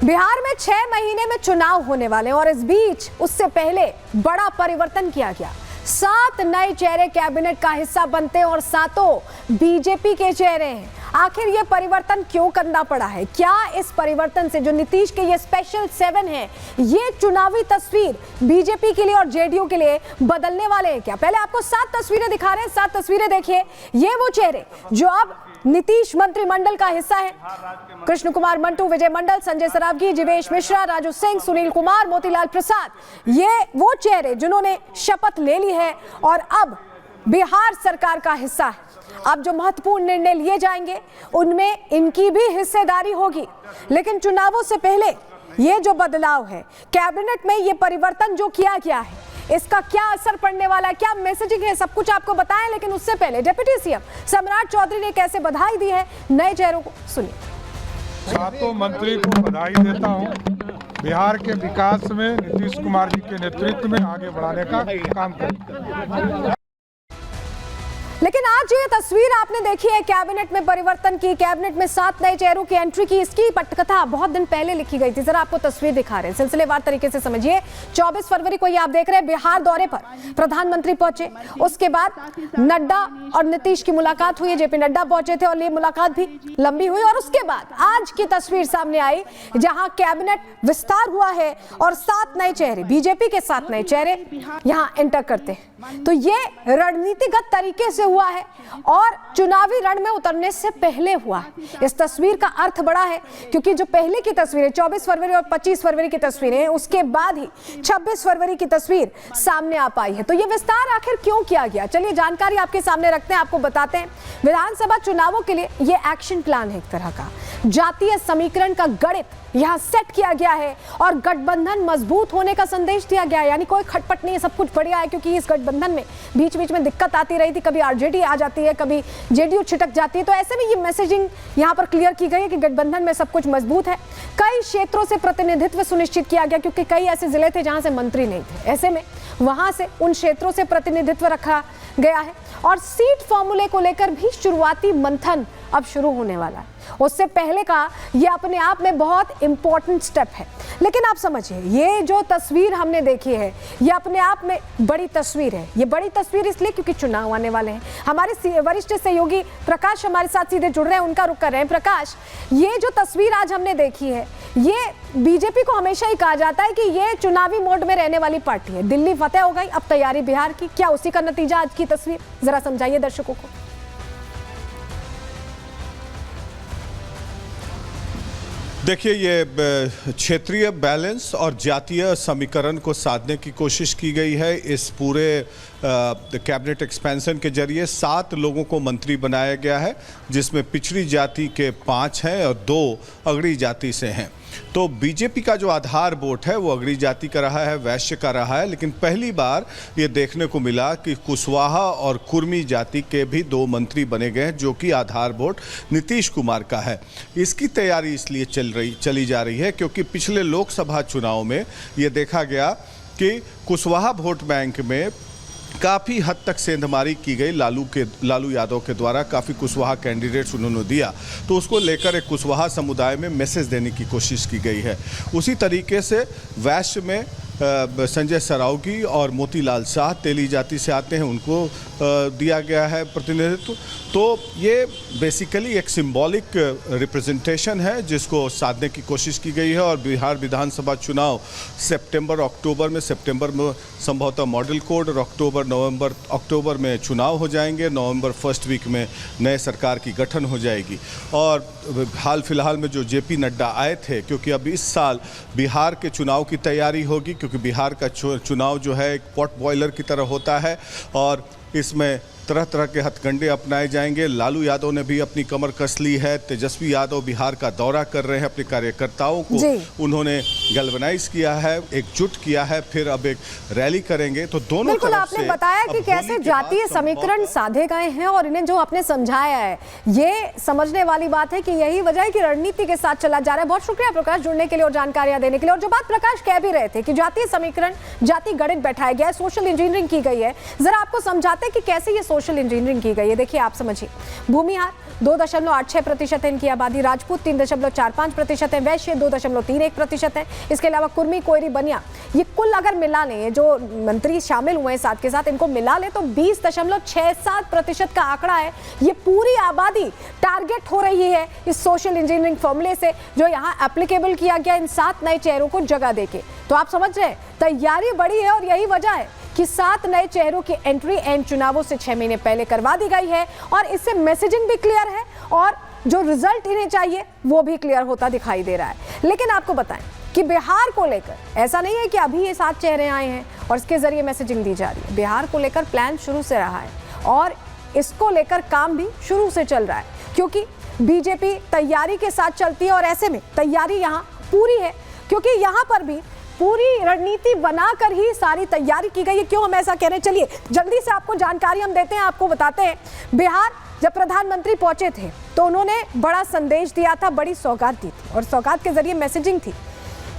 बिहार में 6 महीने में चुनाव होने वाले हैं और इस बीच उससे पहले बड़ा परिवर्तन किया गया। 7 नए चेहरे कैबिनेट का हिस्सा बनते हैं और सातों बीजेपी के चेहरे हैं। आखिर ये परिवर्तन क्यों करना पड़ा है? क्या इस परिवर्तन से जो नीतीश के ये स्पेशल 7 है, ये चुनावी तस्वीर बीजेपी के लिए और जेडीयू के लिए बदलने वाले हैं क्या? पहले आपको 7 तस्वीरें दिखा रहे हैं। 7 तस्वीरें देखिए। ये वो चेहरे जो अब नीतीश मंत्रिमंडल का हिस्सा है। कृष्ण कुमार मंटू, विजय मंडल, संजय सरावगी, जीवेश मिश्रा, राजू सिंह, सुनील कुमार, मोतीलाल प्रसाद, ये वो चेहरे जिन्होंने शपथ ले ली है और अब बिहार सरकार का हिस्सा है। अब जो महत्वपूर्ण निर्णय लिए जाएंगे उनमें इनकी भी हिस्सेदारी होगी। लेकिन चुनावों से पहले ये जो बदलाव है, कैबिनेट में ये परिवर्तन जो किया गया है, इसका क्या असर पड़ने वाला है, क्या मैसेजिंग है, सब कुछ आपको बताएं। लेकिन उससे पहले डिप्टी सीएम सम्राट चौधरी ने कैसे बधाई दी है नए चेहरों को सुनिए। सातों मंत्री को बधाई देता हूं। बिहार के विकास में नीतीश कुमार जी के नेतृत्व में आगे बढ़ाने का काम करें। लेकिन आज ये तस्वीर आपने देखी है कैबिनेट में परिवर्तन की, कैबिनेट में 7 नए चेहरों की एंट्री की। इसकी पटकथा बहुत दिन पहले लिखी गई थी। जरा आपको तस्वीर दिखा रहे हैं, सिलसिलेवार तरीके से समझिए। 24 फरवरी को ये आप देख रहे हैं, बिहार दौरे पर प्रधानमंत्री पहुंचे। उसके बाद नड्डा और नीतीश की मुलाकात हुई। जेपी नड्डा पहुंचे थे और ये मुलाकात भी लंबी हुई। और उसके बाद आज की तस्वीर सामने आई जहां कैबिनेट विस्तार हुआ है और 7 नए चेहरे, बीजेपी के 7 नए चेहरे यहां एंटर करते हैं। तो ये रणनीतिगत तरीके से हुआ है और चुनावी रण में उतरने से पहले हुआ है। इस तस्वीर का अर्थ बड़ा है क्योंकि जो पहले की तस्वीरें 24 फरवरी और 25 फरवरी की तस्वीरें हैं, उसके बाद ही 26 फरवरी की तस्वीर सामने आ पाई है। तो ये विस्तार आखिर क्यों किया गया, चलिए जानकारी आपके सामने रखते हैं, आपको बताते हैं। विधानसभा चुनावों के लिए ये एक्शन प्लान है, एक तरह का जातीय समीकरण का गणित यहां सेट किया गया है और गठबंधन मजबूत होने का संदेश दिया गया है। यानी कोई खटपट नहीं है, सब कुछ बढ़िया है। क्योंकि इस गठबंधन में बीच बीच में दिक्कत आती रही थी, कभी आरजेडी आ जाती है, कभी जेडीयू छिटक जाती है। तो ऐसे में ये मैसेजिंग यहां पर क्लियर की गई है कि गठबंधन में सब कुछ मजबूत है। कई क्षेत्रों से प्रतिनिधित्व सुनिश्चित किया गया क्योंकि कई ऐसे जिले थे जहां से मंत्री नहीं थे। ऐसे में वहां से उन क्षेत्रों से प्रतिनिधित्व रखा गया है और सीट फॉर्मूले को लेकर भी शुरुआती मंथन अब शुरू होने वाला है। उससे पहले का ये अपने आप में बहुत इंपॉर्टेंट स्टेप है। लेकिन आप समझिए, ये जो तस्वीर हमने देखी है, ये अपने आप में बड़ी तस्वीर है। ये बड़ी तस्वीर इसलिए क्योंकि चुनाव आने वाले हैं। हमारे वरिष्ठ सहयोगी प्रकाश हमारे साथ सीधे जुड़ रहे हैं, उनका रुख कर रहे हैं। प्रकाश, ये जो तस्वीर आज हमने देखी है, ये बीजेपी को हमेशा ही कहा जाता है कि ये चुनावी मोड में रहने वाली पार्टी है। दिल्ली फतेह हो गई, अब तैयारी बिहार की। क्या उसी का नतीजा आज की तस्वीर? जरा समझाइए दर्शकों को। देखिए, ये क्षेत्रीय बैलेंस और जातीय समीकरण को साधने की कोशिश की गई है। इस पूरे कैबिनेट एक्सपेंशन के जरिए 7 लोगों को मंत्री बनाया गया है, जिसमें पिछड़ी जाति के 5 हैं और 2 अगड़ी जाति से हैं। तो बीजेपी का जो आधार वोट है वो अगड़ी जाति का रहा है, वैश्य का रहा है। लेकिन पहली बार ये देखने को मिला कि कुशवाहा और कुर्मी जाति के भी 2 मंत्री बने गए हैं, जो कि आधार वोट नीतीश कुमार का है। इसकी तैयारी इसलिए चली जा रही है क्योंकि पिछले लोकसभा चुनाव में ये देखा गया कि कुशवाहा वोट बैंक में काफ़ी हद तक सेंधमारी की गई। लालू यादव के द्वारा काफ़ी कुशवाहा कैंडिडेट्स उन्होंने दिया, तो उसको लेकर एक कुशवाहा समुदाय में मैसेज देने की कोशिश की गई है। उसी तरीके से वैश्य में संजय सरावगी और मोतीलाल शाह तेली जाति से आते हैं, उनको दिया गया है प्रतिनिधित्व। तो ये बेसिकली एक सिंबॉलिक रिप्रेजेंटेशन है जिसको साधने की कोशिश की गई है। और बिहार विधानसभा चुनाव अक्टूबर में संभवतः मॉडल कोड और अक्टूबर में चुनाव हो जाएंगे। नवंबर फर्स्ट वीक में नए सरकार की गठन हो जाएगी। और हाल फिलहाल में जो जेपी नड्डा आए थे, क्योंकि अब इस साल बिहार के चुनाव की तैयारी होगी, क्योंकि बिहार का चुनाव जो है एक पॉट बॉयलर की तरह होता है और इसमें तरह तरह के हथकंडे अपनाए जाएंगे। लालू यादव ने भी अपनी कमर कस ली है। तेजस्वी यादव बिहार का दौरा कर रहे हैं, अपने कार्यकर्ताओं को उन्होंने गैल्वनाइज किया है, एकजुट किया है, फिर अब एक रैली करेंगे। तो दोनों बिल्कुल तरफ आपने से बताया कि अब कैसे होली के जातीय बाद समीकरण साधे गए हैं और इन्हें जो आपने समझाया है, ये समझने वाली बात है कि यही वजह है कि रणनीति के साथ चला जा रहा है। बहुत शुक्रिया प्रकाश जुड़ने के लिए और जानकारियां देने के लिए। और जो बात प्रकाश कह भी रहे थे कि जातीय समीकरण, जाति गणित बैठाया गया है, सोशल इंजीनियरिंग की गई है, जरा आपको समझाते कि कैसे ये सोशल इंजीनियरिंग की गई है। देखिए आप समझिए, भूमिहार 2.86% है इनकी आबादी, राजपूत 3.45% है, वैश्य 2.31% है, इसके अलावा कुर्मी, कोयरी, बनिया, ये कुल अगर मिला लें, ये जो मंत्री शामिल हुए हैं साथ के साथ, इनको मिला लें तो 20.67% का आंकड़ा है। ये पूरी आबादी टारगेट हो रही है इस सोशल इंजीनियरिंग फॉर्मूले से जो यहाँ एप्लीकेबल किया गया इन 7 नए चेहरों को जगह देके। तो आप समझ रहे हैं तैयारी बड़ी है और यही वजह है कि 7 नए चेहरों की एंट्री एंड चुनावों से 6 महीने पहले करवा दी गई है और इससे मैसेजिंग भी क्लियर है और जो रिजल्ट इन्हें चाहिए वो भी क्लियर होता दिखाई दे रहा है। लेकिन आपको बताएं कि बिहार को लेकर ऐसा नहीं है कि अभी ये 7 चेहरे आए हैं और इसके जरिए मैसेजिंग दी जा रही है। बिहार को लेकर प्लान शुरू से रहा है और इसको लेकर काम भी शुरू से चल रहा है, क्योंकि बीजेपी तैयारी के साथ चलती है और ऐसे में तैयारी यहाँ पूरी है, क्योंकि यहाँ पर भी पूरी रणनीति बनाकर ही सारी तैयारी की गई है। क्यों हम ऐसा कह रहे हैं, चलिए जल्दी से आपको जानकारी हम देते हैं, आपको बताते हैं। बिहार जब प्रधानमंत्री पहुंचे थे तो उन्होंने बड़ा संदेश दिया था, बड़ी सौगात दी थी और सौगात के जरिए मैसेजिंग थी।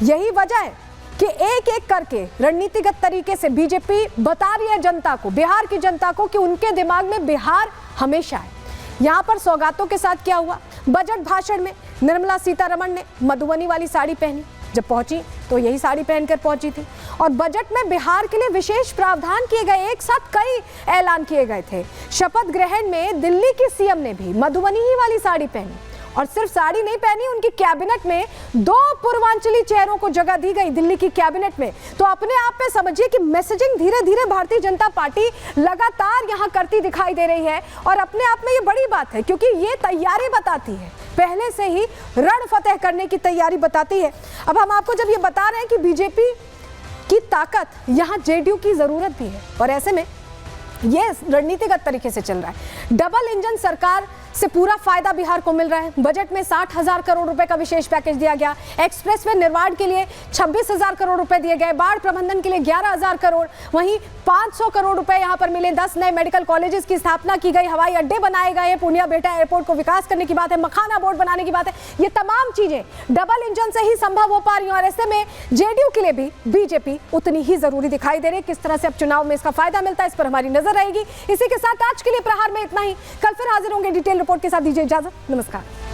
यही वजह है कि एक एक करके रणनीतिगत तरीके से बीजेपी बता रही है जनता को, बिहार की जनता को, कि उनके दिमाग में बिहार हमेशा है। यहाँ पर सौगातों के साथ क्या हुआ, बजट भाषण में निर्मला सीतारमण ने मधुबनी वाली साड़ी पहनी, जब पहुंची तो यही साड़ी पहनकर पहुंची थी और बजट में बिहार के लिए विशेष प्रावधान किए गए, एक साथ कई ऐलान किए गए थे। शपथ ग्रहण में दिल्ली की सीएम ने भी मधुबनी ही वाली साड़ी पहनी और सिर्फ साड़ी नहीं पहनी, उनकी कैबिनेट में 2 पूर्वांचली चेहरों को जगह दी गई दिल्ली की कैबिनेट में। तो अपने आप में समझिए कि मैसेजिंग धीरे धीरे भारतीय जनता पार्टी लगातार यहाँ करती दिखाई दे रही है और अपने आप में ये बड़ी बात है, क्योंकि ये तैयारी बताती है, पहले से ही रण फतेह करने की तैयारी बताती है। अब हम आपको जब ये बता रहे हैं कि बीजेपी की ताकत, यहाँ जेडीयू की जरूरत भी है और ऐसे में ये रणनीतिगत तरीके से चल रहा है। डबल इंजन सरकार से पूरा फायदा बिहार को मिल रहा है। बजट में 60,000 करोड़ रुपए का विशेष पैकेज दिया गया, एक्सप्रेसवे निर्माण के लिए 26,000 करोड़ रुपए दिए गए, बाढ़ प्रबंधन के लिए 11,000 करोड़, वहीं 500 करोड़ रुपए यहां पर मिले, 10 नए मेडिकल कॉलेजेस की स्थापना की गई, हवाई अड्डे बनाए गए हैं, पूर्णिया बेटा एयरपोर्ट को विकास करने की बात है, मखाना बोर्ड बनाने की बात है। ये तमाम चीजें डबल इंजन से ही संभव हो पा रही है और ऐसे में जेडीयू के लिए भी बीजेपी उतनी ही जरूरी दिखाई दे रही है। किस तरह से अब चुनाव में इसका फायदा मिलता है, इस पर हमारी नजर रहेगी। इसी के साथ आज के लिए प्रहार में इतना ही, कल फिर हाजिर होंगे डिटेल रिपोर्ट के साथ। दीजिए इजाजत, नमस्कार।